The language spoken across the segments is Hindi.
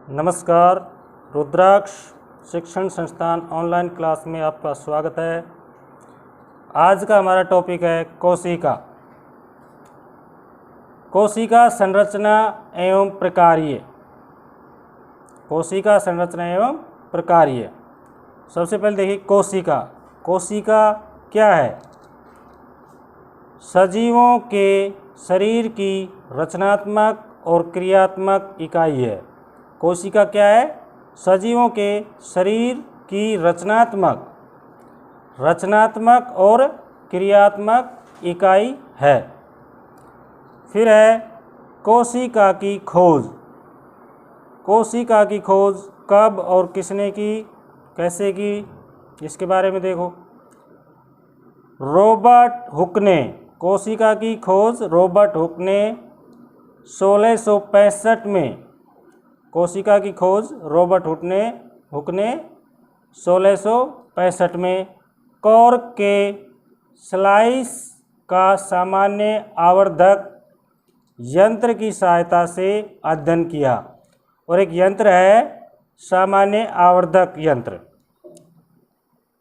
नमस्कार। रुद्राक्ष शिक्षण संस्थान ऑनलाइन क्लास में आपका स्वागत है। आज का हमारा टॉपिक है कोशिका। कोशिका संरचना एवं प्रकार्य। कोशिका संरचना एवं प्रकार्य। सबसे पहले देखिए कोशिका। कोशिका क्या है? सजीवों के शरीर की रचनात्मक और क्रियात्मक इकाई है। कोशिका क्या है? सजीवों के शरीर की रचनात्मक और क्रियात्मक इकाई है। फिर है कोशिका की खोज। कोशिका की खोज कब और किसने की, कैसे की, इसके बारे में देखो। रॉबर्ट हुक ने कोशिका की खोज रॉबर्ट हुक ने 1665 में कोशिका की खोज रॉबर्ट हुक ने 1665 में कॉर्क के स्लाइस का सामान्य आवर्धक यंत्र की सहायता से अध्ययन किया। और एक यंत्र है सामान्य आवर्धक यंत्र,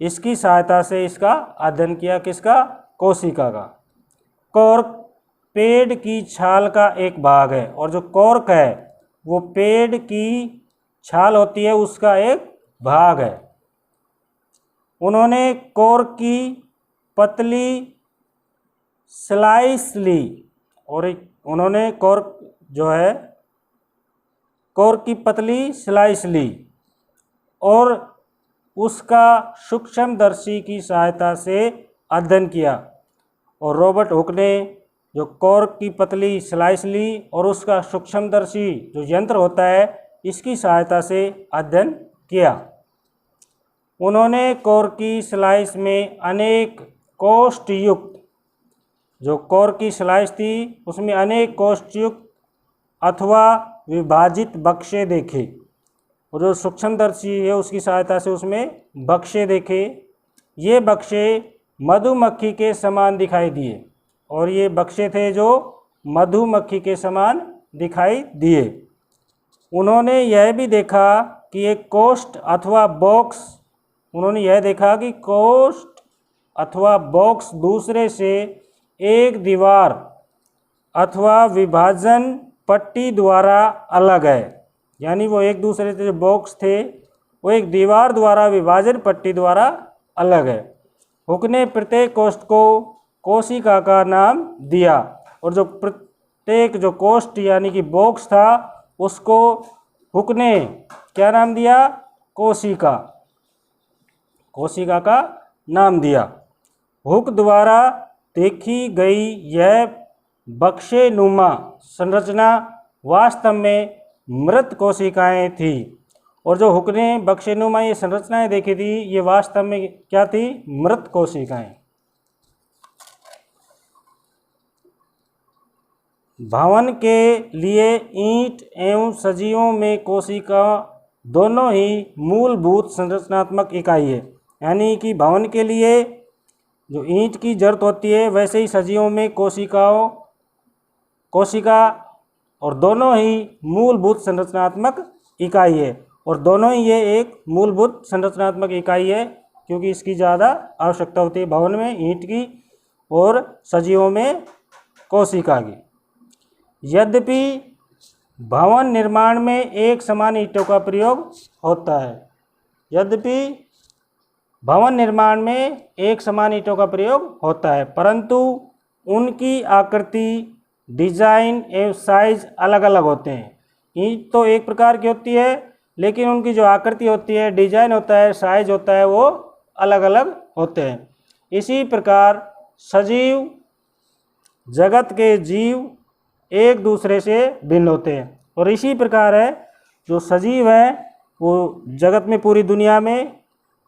इसकी सहायता से इसका अध्ययन किया। किसका? कोशिका का। कॉर्क पेड़ की छाल का एक भाग है, और जो कॉर्क है वो पेड़ की छाल होती है उसका एक भाग है। उन्होंने कॉर्क की पतली स्लाइस ली, और उन्होंने कॉर्क की पतली स्लाइस ली और उसका सूक्ष्मदर्शी की सहायता से अध्ययन किया। और रॉबर्ट हुक ने जो कॉर्क की पतली स्लाइस ली और उसका सूक्ष्मदर्शी जो यंत्र होता है इसकी सहायता से अध्ययन किया। उन्होंने कॉर्क की स्लाइस में अनेक कोष्ठयुक्त, जो कॉर्क की स्लाइस थी उसमें अनेक कोष्ठयुक्त अथवा विभाजित बक्से देखे, और जो सूक्ष्मदर्शी है उसकी सहायता से उसमें बक्से देखे। ये बक्से मधुमक्खी के समान दिखाई दिए, और ये बक्से थे जो मधुमक्खी के समान दिखाई दिए। उन्होंने यह भी देखा कि एक कोष्ठ अथवा बॉक्स दूसरे से एक दीवार अथवा विभाजन पट्टी द्वारा अलग है। यानी वो एक दूसरे से जो बॉक्स थे वो एक दीवार द्वारा विभाजन पट्टी द्वारा अलग है। हुक ने प्रत्येक कोष्ठ को कोशिका का नाम दिया, और जो प्रत्येक जो कोष्ठ यानी कि बॉक्स था उसको हुक ने क्या नाम दिया? कोशिका का नाम दिया। हुक द्वारा देखी गई यह बक्सेनुमा संरचना वास्तव में मृत कोशिकाएं थी, और जो हुक ने बक्सेनुमा ये संरचनाएं देखी थी ये वास्तव में क्या थी? मृत कोशिकाएं। भवन के लिए ईंट एवं सजीवों में कोशिका दोनों ही मूलभूत संरचनात्मक इकाई है। यानी कि भवन के लिए जो ईंट की जरूरत होती है वैसे ही सजीवों में कोशिका और दोनों ही मूलभूत संरचनात्मक इकाई है। और दोनों ही ये एक मूलभूत संरचनात्मक इकाई है क्योंकि इसकी ज़्यादा आवश्यकता होती है भवन में ईंट की और सजीवों में कोशिका की। यद्यपि भवन निर्माण में एक समान ईंटों का प्रयोग होता है, परंतु उनकी आकृति, डिजाइन एवं साइज अलग अलग होते हैं। ईंट तो एक प्रकार की होती है लेकिन उनकी जो आकृति होती है, डिजाइन होता है, साइज होता है, वो अलग अलग होते हैं। इसी प्रकार सजीव जगत के जीव एक दूसरे से भिन्न होते हैं, और इसी प्रकार है जो सजीव है वो जगत में पूरी दुनिया में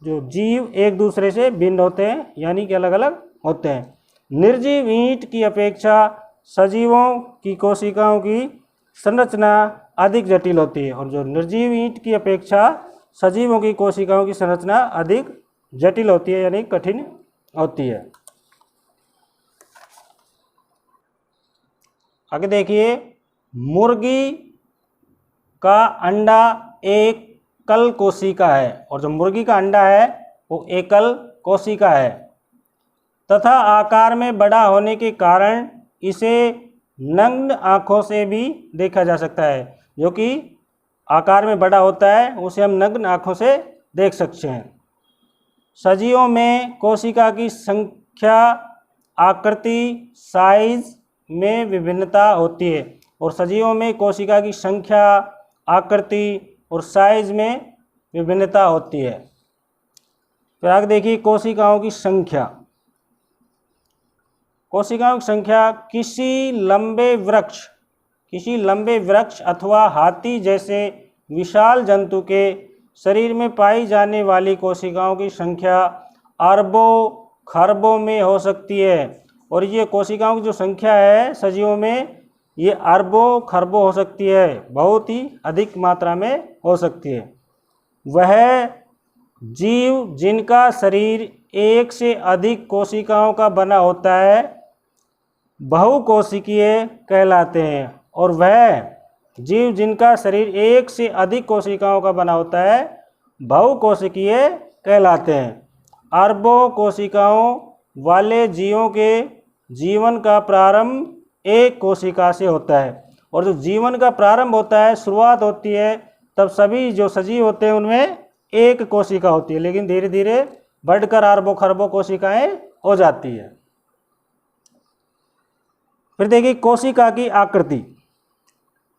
जो जीव एक दूसरे से भिन्न होते हैं, यानी कि अलग अलग होते हैं। निर्जीव ईंट की अपेक्षा सजीवों की कोशिकाओं की संरचना अधिक जटिल होती है, और जो निर्जीव ईंट की अपेक्षा सजीवों की कोशिकाओं की संरचना अधिक जटिल होती है, यानी कठिन होती है। आगे देखिए, मुर्गी का अंडा एकल कोशिका है और जो मुर्गी का अंडा है वो एकल कोशिका है तथा आकार में बड़ा होने के कारण इसे नग्न आँखों से भी देखा जा सकता है। जो कि आकार में बड़ा होता है उसे हम नग्न आँखों से देख सकते हैं। सजीवों में कोशिका की संख्या, आकृति, साइज में विभिन्नता होती है और सजीवों में कोशिका की संख्या, आकृति और साइज में विभिन्नता होती है। फिर आगे देखिए कोशिकाओं की संख्या। कोशिकाओं की संख्या किसी लंबे वृक्ष अथवा हाथी जैसे विशाल जंतु के शरीर में पाई जाने वाली कोशिकाओं की संख्या अरबों खरबों में हो सकती है और ये कोशिकाओं की जो संख्या है सजीवों में ये अरबों खरबों हो सकती है, बहुत ही अधिक मात्रा में हो सकती है। वह जीव जिनका शरीर एक से अधिक कोशिकाओं का बना होता है बहुकोशिकीय कहलाते हैं और वह जीव जिनका शरीर एक से अधिक कोशिकाओं का बना होता है बहुकोशिकीय कहलाते हैं। अरबों कोशिकाओं वाले जीवों के जीवन का प्रारंभ एक कोशिका से होता है और जो जीवन का प्रारंभ होता है, शुरुआत होती है, तब सभी जो सजीव होते हैं उनमें एक कोशिका होती है, लेकिन धीरे धीरे बढ़कर अरबों खरबों कोशिकाएं हो जाती है। फिर देखिए कोशिका की आकृति।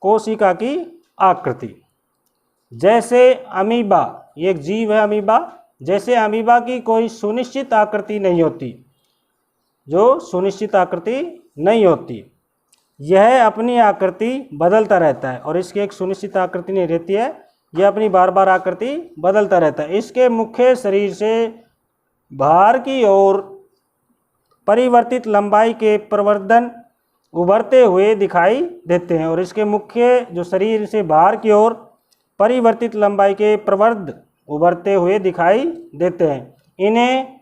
कोशिका की आकृति जैसे अमीबा, ये एक जीव है अमीबा, जैसे अमीबा की कोई सुनिश्चित आकृति नहीं होती, जो सुनिश्चित आकृति नहीं होती, यह अपनी आकृति बदलता रहता है और इसकी एक सुनिश्चित आकृति नहीं रहती है, यह अपनी बार बार आकृति बदलता रहता है। इसके मुख्य शरीर से बाहर की ओर परिवर्तित लंबाई के प्रवर्धन उभरते हुए दिखाई देते हैं और इसके मुख्य जो शरीर से बाहर की ओर परिवर्तित लंबाई के प्रवर्ध उभरते हुए दिखाई देते हैं। इन्हें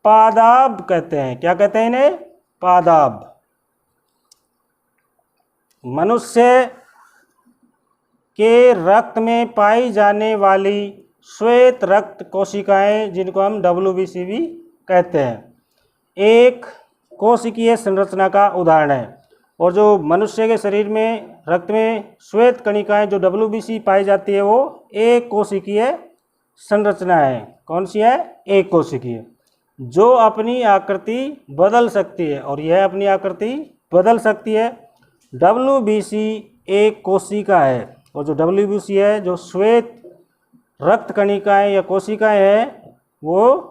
पादाब कहते हैं। क्या कहते हैं इन्हें? पादाब। मनुष्य के रक्त में पाई जाने वाली श्वेत रक्त कोशिकाएं, जिनको हम WBC भी कहते हैं, एक कोशिकीय संरचना का उदाहरण है और जो मनुष्य के शरीर में रक्त में श्वेत कणिकाएं जो WBC पाई जाती है वो एक कोशिकीय संरचना है। कौन सी है? एक कोशिकीय, जो अपनी आकृति बदल सकती है और यह अपनी आकृति बदल सकती है। WBC एक कोशिका है और जो WBC है, जो श्वेत रक्त कणिकाएं या कोशिकाएं हैं, वो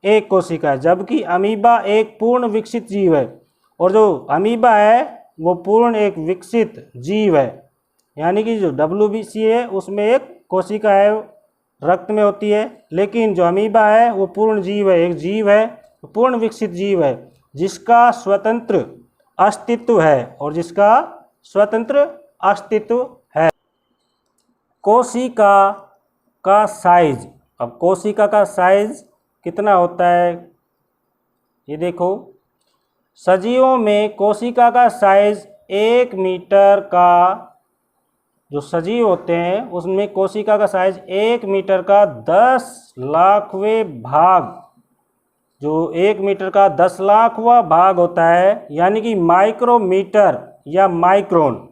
एक कोशिका है, जबकि अमीबा एक पूर्ण विकसित जीव है और जो अमीबा है वो पूर्ण एक विकसित जीव है। यानी कि जो WBC है उसमें एक कोशिका है, रक्त में होती है, लेकिन जो अमीबा है वो पूर्ण जीव है, एक जीव है, पूर्ण विकसित जीव है जिसका स्वतंत्र अस्तित्व है और जिसका स्वतंत्र अस्तित्व है। कोशिका का साइज। अब कोशिका का साइज कितना होता है ये देखो। सजीवों में कोशिका का साइज 1 मीटर का, जो सजीव होते हैं उसमें कोशिका का साइज 1 मीटर का 10 लाखवें भाग, जो 1 मीटर का 10 लाखवां भाग होता है, यानी कि माइक्रोमीटर या माइक्रोन,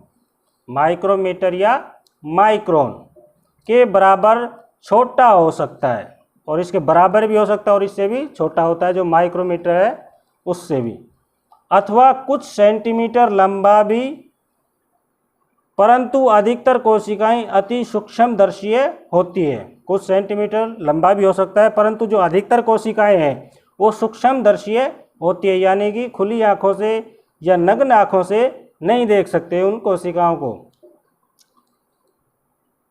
माइक्रोमीटर या माइक्रोन के बराबर छोटा हो सकता है और इसके बराबर भी हो सकता है और इससे भी छोटा होता है, जो माइक्रोमीटर है उससे भी, अथवा कुछ सेंटीमीटर लंबा भी, परंतु अधिकतर कोशिकाएं अति सूक्ष्मदर्शीय होती है। कुछ सेंटीमीटर लंबा भी हो सकता है, परंतु जो अधिकतर कोशिकाएं हैं वो सूक्ष्मदर्शीय होती है, यानी कि खुली आंखों से या नग्न आंखों से नहीं देख सकते उन कोशिकाओं को,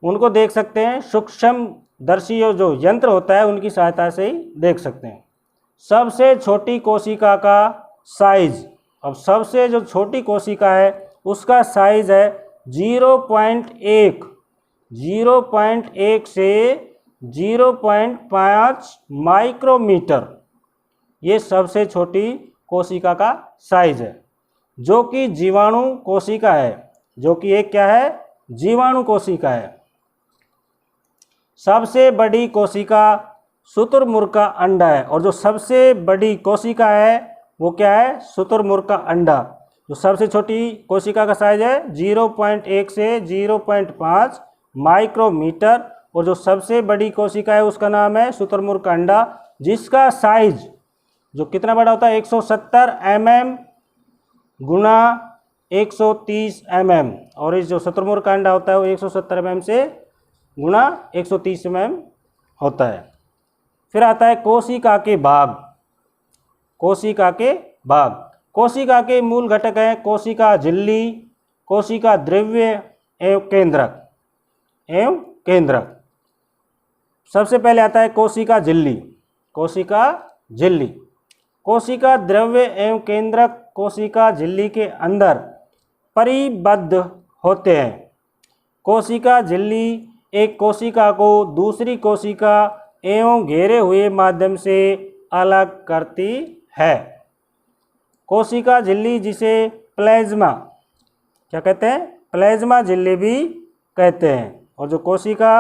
उनको देख सकते हैं सूक्ष्मदर्शी जो यंत्र होता है उनकी सहायता से ही देख सकते हैं। सबसे छोटी कोशिका का साइज, अब सबसे जो छोटी कोशिका है उसका साइज है 0.1 से 0.5 माइक्रोमीटर। ये सबसे छोटी कोशिका का साइज है, जो कि जीवाणु कोशिका है, जो कि एक क्या है? जीवाणु कोशिका है। सबसे बड़ी कोशिका शुतुरमुर्ग का अंडा है, और जो सबसे बड़ी कोशिका है वो क्या है? शुतुरमुर्ग का अंडा। जो सबसे छोटी कोशिका का साइज है 0.1 से 0.5 माइक्रोमीटर, और जो सबसे बड़ी कोशिका है उसका नाम है शुतुरमुर्ग का अंडा, जिसका साइज जो कितना बड़ा होता है 170 mm गुना 130 mm, और इस जो शुतुरमुर्ग का अंडा होता है वो 170 mm से गुना 130 mm होता है। फिर आता है कोशिका के भाग। कोशिका के भाग, कोशिका के मूल घटक हैं कोशिका झिल्ली, कोशिका द्रव्य एवं केंद्रक। सबसे पहले आता है कोशिका झिल्ली। कोशिका झिल्ली, कोशिका द्रव्य एवं केंद्रक कोशिका झिल्ली के अंदर परिबद्ध होते हैं। कोशिका झिल्ली एक कोशिका को दूसरी कोशिका एवं घेरे हुए माध्यम से अलग करती है। कोशिका झिल्ली जिसे प्लाज्मा क्या कहते हैं? प्लाज्मा झिल्ली भी कहते हैं, और जो कोशिका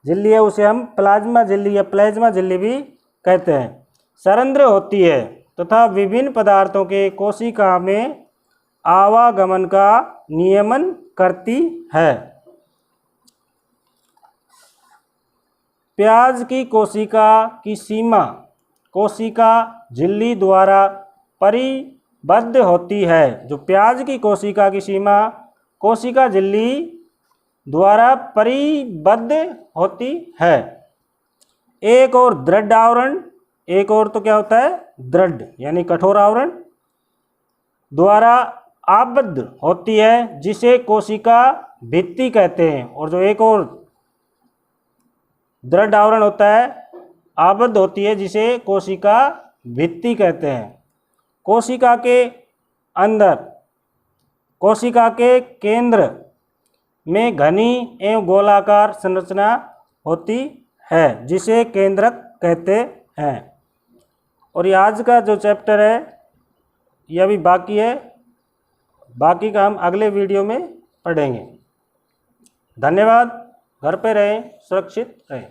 झिल्ली है उसे हम प्लाज्मा झिल्ली या प्लाज्मा झिल्ली भी कहते हैं। सरंध्र होती है तथा विभिन्न पदार्थों के कोशिका में आवागमन का नियमन करती है। प्याज की कोशिका की सीमा कोशिका झिल्ली द्वारा परिबद्ध होती है। जो प्याज की कोशिका की सीमा कोशिका झिल्ली द्वारा परिबद्ध होती है। एक और दृढ़ आवरण, एक और तो क्या होता है? दृढ़ यानी कठोर आवरण द्वारा आबद्ध होती है, जिसे कोशिका भित्ति कहते हैं। और जो एक और दृढ़ आवरण होता है आबद्ध होती है, जिसे कोशिका भित्ति कहते हैं। कोशिका के अंदर कोशिका के केंद्र में घनी एवं गोलाकार संरचना होती है, जिसे केंद्रक कहते हैं। और ये आज का जो चैप्टर है यह अभी बाकी है, बाकी का हम अगले वीडियो में पढ़ेंगे। धन्यवाद। घर पे रहें, सुरक्षित रहें।